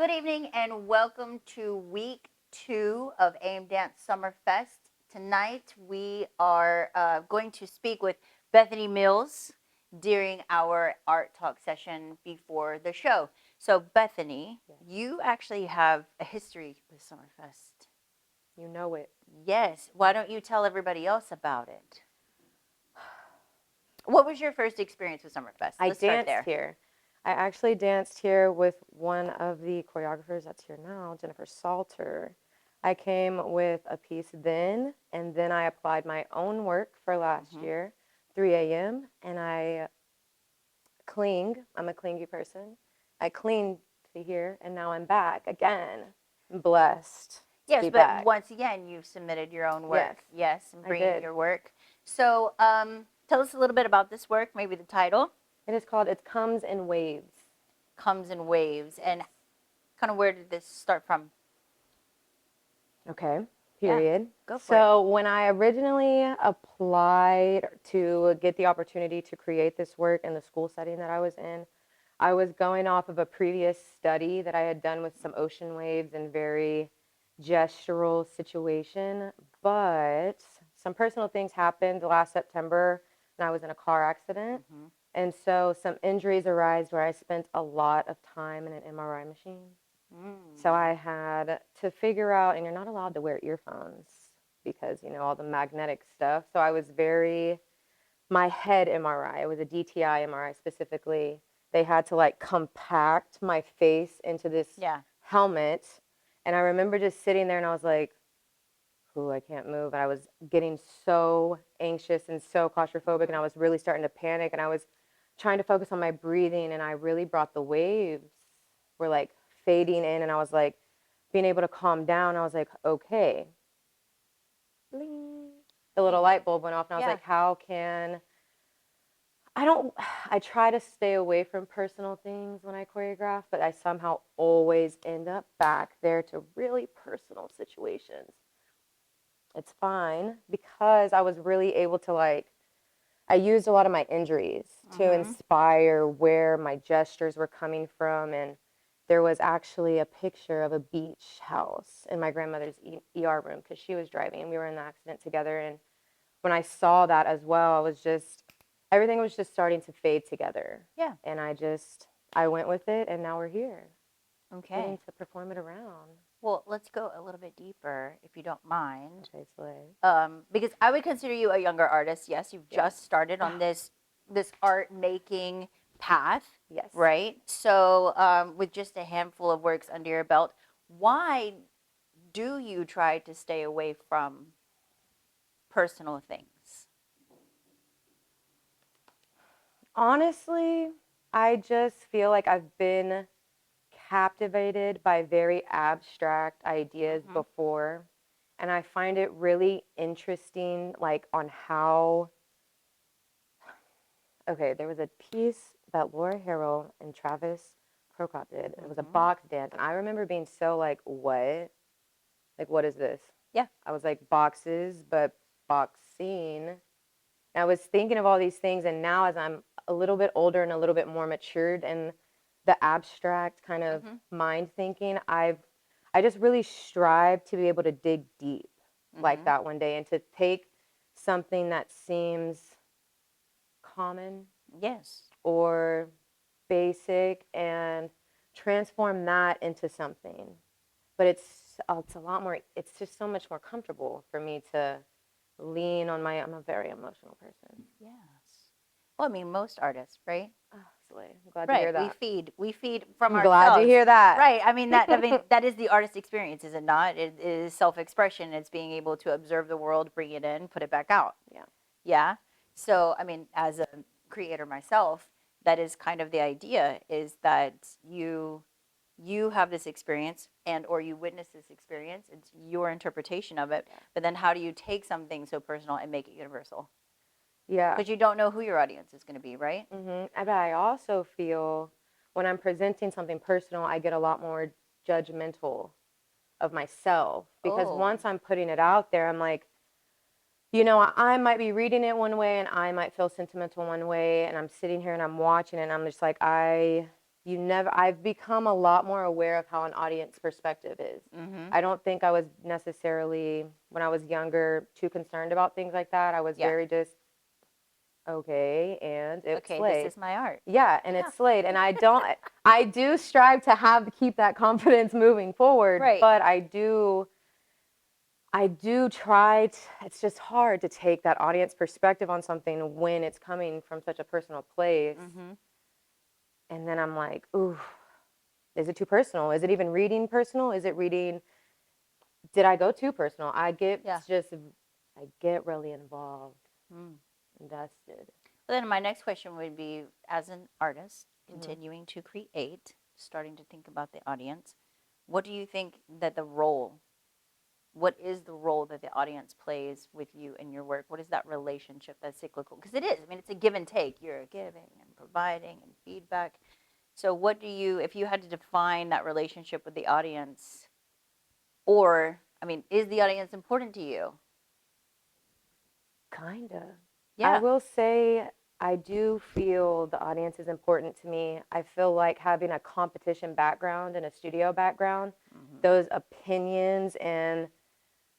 Good evening and welcome to week 2 of AIM Dance Summer Fest. Tonight we are going to speak with Bethany Mills during our Art Talk session before the show. So Bethany, you actually have a history with Summerfest. You know it. Yes. Why don't you tell everybody else about it? What was your first experience with Summerfest? I Let's start danced there. here. I actually danced here with one of the choreographers that's here now, Jennifer Salter. I came with a piece then, and then I applied my own work for last year, 3 a.m., and I cling. I'm a clingy person. I cling to here, and now I'm back again. I'm blessed to Yes, be but back. once again, you've submitted your own work. Yes, and I bringing did. your work. So, tell us a little bit about this work, maybe the title. It is called It Comes in Waves. Comes in waves. And kind of where did this start from? Okay, period. Go for So when I originally applied to get the opportunity to create this work in the school setting that I was in, I was going off of a previous study that I had done with some ocean waves and very gestural situation, but some personal things happened last September and I was in a car accident. And so some injuries arose where I spent a lot of time in an MRI machine. So I had to figure out, and you're not allowed to wear earphones because, all the magnetic stuff. So I was my head MRI, it was a DTI MRI specifically. They had to like compact my face into this helmet. And I remember just sitting there and I was like, ooh, I can't move. And I was getting so anxious and so claustrophobic and I was really starting to panic and I was trying to focus on my breathing and I really brought the waves were like fading in and I was like being able to calm down. I was like, okay. Bling. The little light bulb went off and I was like, how can I try to stay away from personal things when I choreograph, but I somehow always end up back there to really personal situations. It's fine because I was really able to I used a lot of my injuries to inspire where my gestures were coming from. And there was actually a picture of a beach house in my grandmother's ER room because she was driving and we were in the accident together. And when I saw that as well, everything was just starting to fade together. Yeah. And I went with it and now we're here. Okay. Getting to perform it around. Well, let's go a little bit deeper, if you don't mind. Okay, slay. Because I would consider you a younger artist. Yes, you've just started on this art making path. Yes. Right. So, with just a handful of works under your belt, why do you try to stay away from personal things? Honestly, I just feel like I've been captivated by very abstract ideas before. And I find it really interesting, on how. Okay, there was a piece that Laura Harrell and Travis Prokop did. It was a box dance. And I remember being so what? Like, what is this? Yeah. I was like, boxes, but boxing. And I was thinking of all these things. And now, as I'm a little bit older and a little bit more matured and the abstract kind of mind thinking, I just really strive to be able to dig deep like that one day and to take something that seems common or basic and transform that into something. But it's a lot more, it's just so much more comfortable for me to lean on I'm a very emotional person. Yes. Well, I mean, most artists, right? Oh, slay. I'm glad to hear that. We feed from I'm ourselves. glad to hear that. Right. I mean, that is the artist experience, is it not? It is self-expression. It's being able to observe the world, bring it in, put it back out. Yeah. Yeah. So, I mean, as a creator myself, that is kind of the idea, is that you have this experience or you witness this experience. It's your interpretation of it. But then how do you take something so personal and make it universal? Yeah. Because you don't know who your audience is going to be, right? But I also feel when I'm presenting something personal, I get a lot more judgmental of myself because once I'm putting it out there, I'm like, I might be reading it one way and I might feel sentimental one way, and I'm sitting here and I'm watching it and I'm just like, I I've become a lot more aware of how an audience perspective is. Mm-hmm. I don't think I was necessarily, when I was younger, too concerned about things like that. I was Yeah. very just, okay, and it's Okay, this slayed. is my art. Yeah, and Yeah. it's slayed. And I do strive to keep that confidence moving forward, Right. but I do try to, it's just hard to take that audience perspective on something when it's coming from such a personal place. Mm-hmm. And then I'm like, ooh, is it too personal? Is it even reading personal? Is it reading, did I go too personal? I Yeah. get really involved, Mm. invested. Well, then my next question would be, as an artist Hmm. continuing to create, starting to think about the audience, what do you think that the role, what is the role that the audience plays with you in your work? What is that relationship, that cyclical? Because it is, I mean, it's a give and take. You're giving and providing and feedback. So what do you, if you had to define that relationship with the audience, or, I mean, is the audience important to you? Kinda. I Yeah. will say I do feel the audience is important to me. I feel like having a competition background and a studio background, Mm-hmm. those opinions and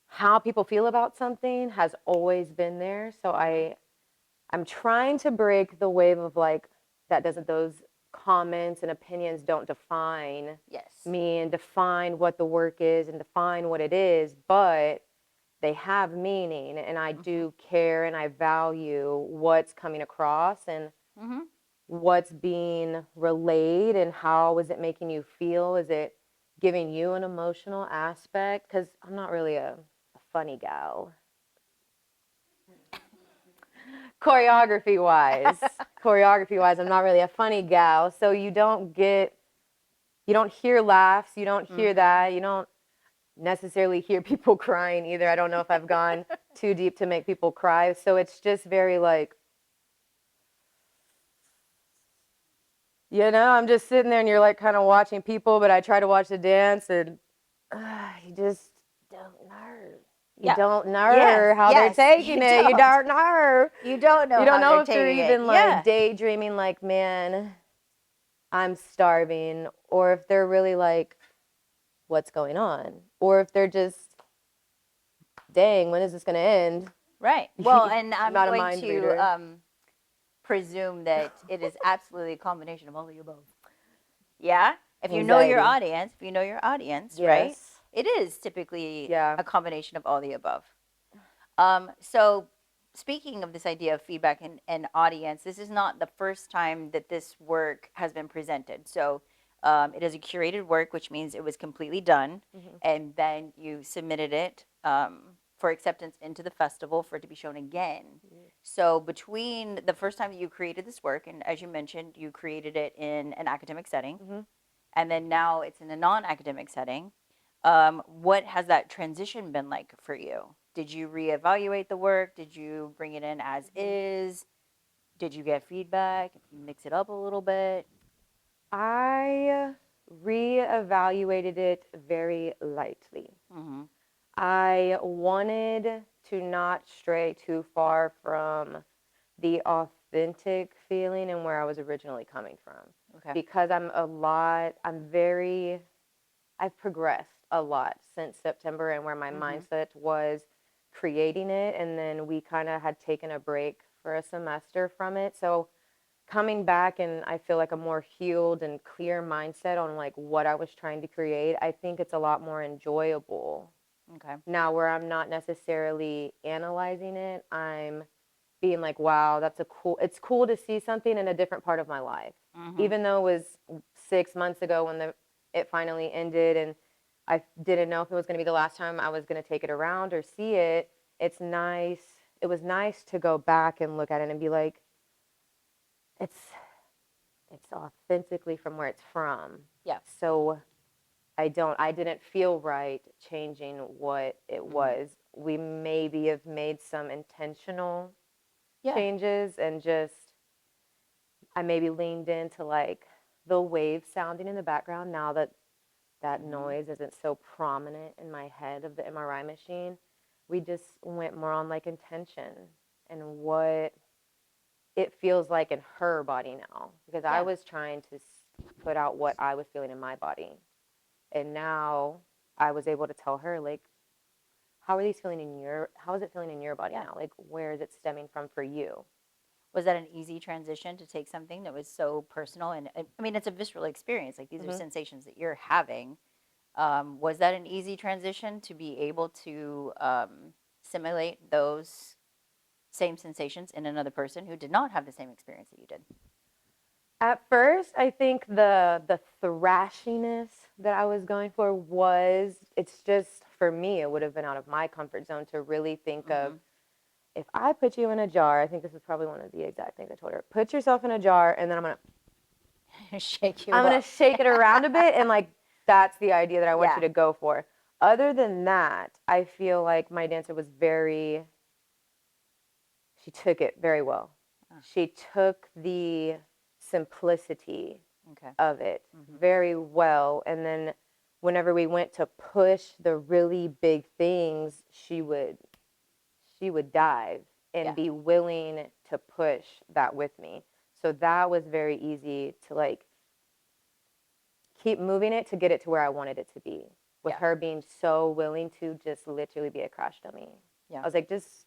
how people feel about something has always been there. So Mm-hmm. I'm trying to break the wave of like that doesn't those comments and opinions don't define Yes. me and define what the work is and define what it is, but they have meaning and I Mm-hmm. do care and I value what's coming across and Mm-hmm. what's being relayed and how is it making you feel? Is it giving you an emotional aspect? Because I'm not really a funny gal. Choreography wise, I'm not really a funny gal. So you don't hear laughs, you don't hear Mm-hmm. that, you don't necessarily hear people crying either. I don't know if I've gone too deep to make people cry. So it's just very like, I'm just sitting there and you're like kind of watching people, but I try to watch the dance and you just don't know. You Yeah. don't Yes. know how they're Yes. taking You it. You don't. don't know. You don't know You don't how know they're if they're taking it. even like Yeah. daydreaming, like, man, I'm starving, or if they're really like, what's going on? Or if they're just, dang, when is this going to end? Right. Well, and I'm I'm not a going mind to reader. presume that it is absolutely a combination of all of the above. Yeah. Anxiety. If you know your audience, right? Yes. It is typically Yeah. a combination of all the above. So, speaking of this idea of feedback and audience, this is not the first time that this work has been presented. So, it is a curated work, which means it was completely done, Hmm. and then you submitted it for acceptance into the festival for it to be shown again. So, between the first time that you created this work, and as you mentioned, you created it in an academic setting, Hmm. and then now it's in a non-academic setting. What has that transition been like for you? Did you reevaluate the work? Did you bring it in as is? Did you get feedback? If you mix it up a little bit? I reevaluated it very lightly. Mm-hmm. I wanted to not stray too far from the authentic feeling and where I was originally coming from. Okay. Because I've progressed a lot since September and where my Mm-hmm. mindset was creating it. And then we kind of had taken a break for a semester from it. So coming back and I feel like a more healed and clear mindset on like what I was trying to create, I think it's a lot more enjoyable Okay. now where I'm not necessarily analyzing it. I'm being like, wow, it's cool to see something in a different part of my life. Mm-hmm. Even though it was 6 months ago when it finally ended and I didn't know if it was going to be the last time I was going to take it around or see it, it's nice. It was nice to go back and look at it and be like, it's it's authentically from where it's from. Yeah. So I didn't feel right changing what it Mm-hmm. was. We maybe have made some intentional Yeah. changes and just I maybe leaned into like the wave sounding in the background now that that Mm-hmm. noise isn't so prominent in my head of the MRI machine. We just went more on like intention and what it feels like in her body now because I Yeah. was trying to put out what I was feeling in my body. And now I was able to tell her, like, how is it feeling in your body Yeah. now? Like, where is it stemming from for you? Was that an easy transition to take something that was so personal? And I mean, it's a visceral experience. Like, these are sensations that you're having. Was that an easy transition to be able to simulate those same sensations in another person who did not have the same experience that you did? At first, I think the thrashiness that I was going for it's just, for me, it would have been out of my comfort zone to really think of, if I put you in a jar, I think this is probably one of the exact things I told her. Put yourself in a jar, and then Shake you I'm gonna up. shake it around a bit, and like, that's the idea that I want Yeah. you to go for. Other than that, I feel like my dancer was she took it very well. She took the simplicity Okay. of it very well. And then whenever we went to push the really big things, she would dive and be willing to push that with me. So that was very easy to, like, keep moving it to get it to where I wanted it to be, with her being so willing to just literally be a crash dummy. Yeah. I was like, just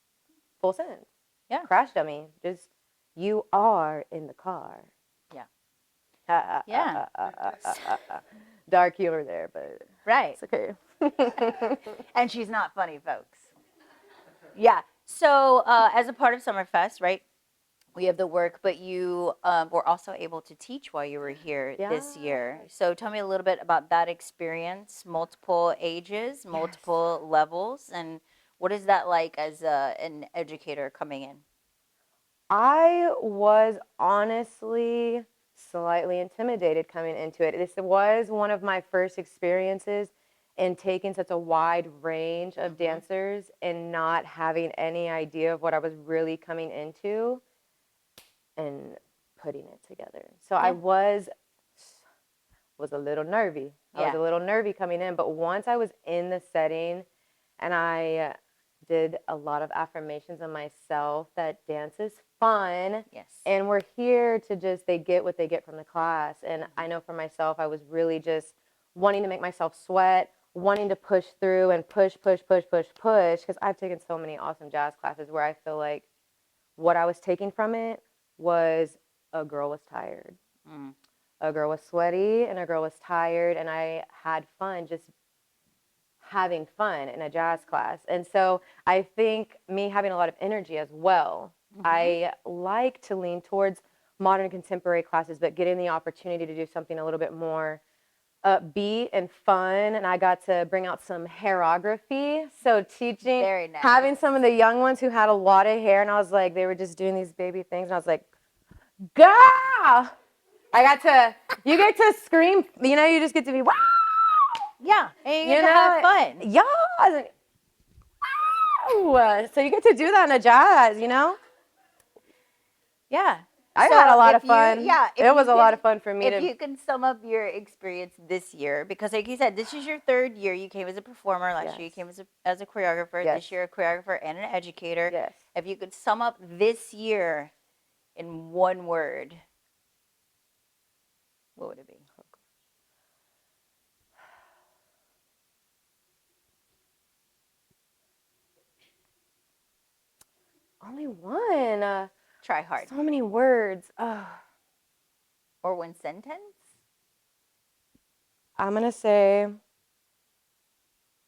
full sentence. Yeah. Crash dummy. Just, you are in the car. Yeah. Yeah. Dark humor there, but Right. it's okay. And she's not funny, folks. Yeah. So, as a part of Summerfest, right, we have the work, but you were also able to teach while you were here this year. So, tell me a little bit about that experience, multiple ages, multiple levels, and what is that like as an educator coming in? I was honestly slightly intimidated coming into it. This was one of my first experiences in taking such a wide range of dancers and not having any idea of what I was really coming into and putting it together. So I was a little nervy. I was a little nervy coming in, but once I was in the setting and I did a lot of affirmations on myself that dance is fun. Yes. And we're here to just, they get what they get from the class. And I know for myself, I was really just wanting to make myself sweat, wanting to push through and push, because I've taken so many awesome jazz classes where I feel like what I was taking from it was, a girl was tired. A girl was sweaty and a girl was tired, and I had fun just having fun in a jazz class. And so I think me having a lot of energy as well, I like to lean towards modern contemporary classes, but getting the opportunity to do something a little bit more upbeat and fun. And I got to bring out some hairography. So teaching, Very nice. having some of the young ones who had a lot of hair, and I was like, they were just doing these baby things. And I was like, girl, you get to scream, you just get to be, wow. Yeah, and you get to have fun. Yeah. I was like, wow. So you get to do that in a jazz, Yeah. I So had a lot of if fun. You, yeah, if it was you a lot could- of fun for me If you can sum up your experience this year, because like you said, this is your third year. You came as a performer. Last year you came as a choreographer. Yes. This year a choreographer and an educator. Yes. If you could sum up this year in one word, what would it be? Only one. Try hard. So many words. Or one sentence? I'm going to say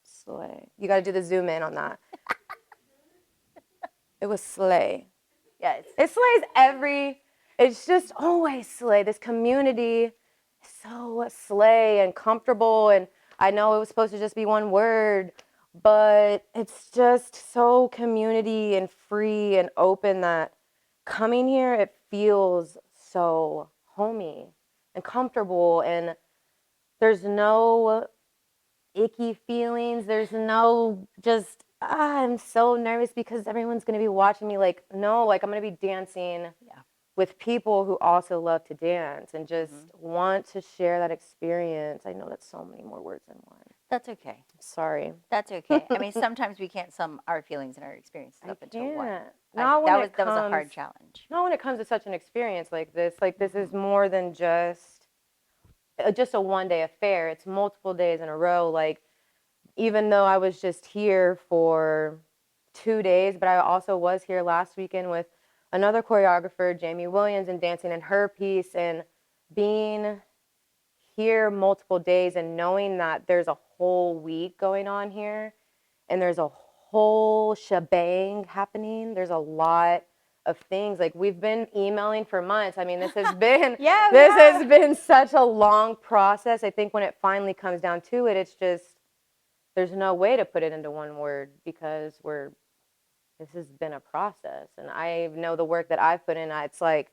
slay. You got to do the zoom in on that. It was slay. Yes. It slays it's just always slay. This community is so slay and comfortable. And I know it was supposed to just be one word, but it's just so community and free and open that coming here, it feels so homey and comfortable. And there's no icky feelings. There's no just, I'm so nervous because everyone's going to be watching me. Like, no, like I'm going to be dancing with people who also love to dance and just want to share that experience. I know that's so many more words than one. That's okay. Sorry. That's okay. I mean, sometimes we can't sum our feelings and our experiences up into one. That was a hard challenge. Not when it comes to such an experience like this. Like, this is more than just just a one-day affair. It's multiple days in a row. Like, even though I was just here for 2 days, but I also was here last weekend with another choreographer, Jamie Williams, and dancing in her piece, and being here multiple days and knowing that there's a whole week going on here and there's a whole shebang happening. There's a lot of things. Like, we've been emailing for months. I mean, this has been Yeah, this has been such a long process. I think when it finally comes down to it, it's just there's no way to put it into one word because this has been a process. And I know the work that I've put in, it's like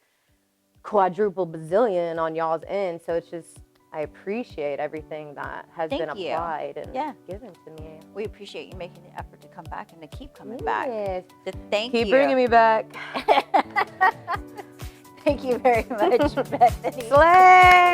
quadruple bazillion on y'all's end. So it's just, I appreciate everything that has been Thank you. applied and Yeah. given to me. We appreciate you making the effort to come back and to keep coming back. Yes. To thank you. Keep bringing me back. Thank you very much, Bethany. Slay!